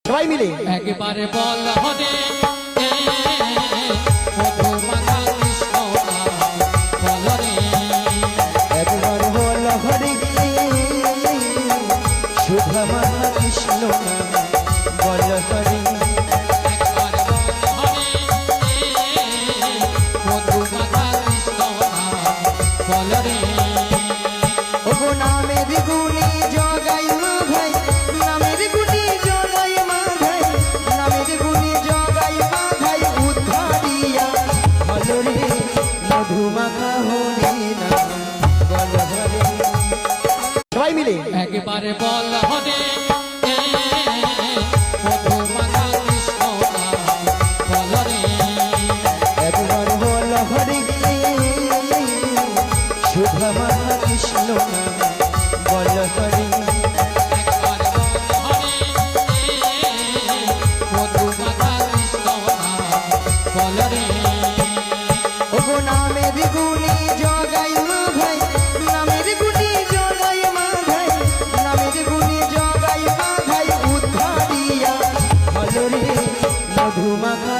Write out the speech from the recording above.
সবাই মিলে একবারে বল হরে মধু মাখা কৃষ্ণ বল রে একবার বল হরে সুধা মাখা কৃষ্ণ বল হরে একবারে বল হরে মধু মাখা কৃষ্ণ বল রে ওগো নামের গুণে জগাই মাধাই নামের গুণে জগাই মাধাই নামের গুণে জগাই মাধাই উদ্ধারিয়া বল রে মধু মাখা হরে না বল হরে সবাই মিলে একবারে বল হরে মধু মাখা কৃষ্ণ বল রে একবার বল হরে সুধা মাখা কৃষ্ণ বল হরে একবারে বল হরে মধু মাখা কৃষ্ণ বল রে ওগো নামের গুণে জগাই মাধাই নামের গুণে জগাই মাধাই নামের গুণে জগাই মাধাই উদ্ধারিয়া বল রে মধু মাখা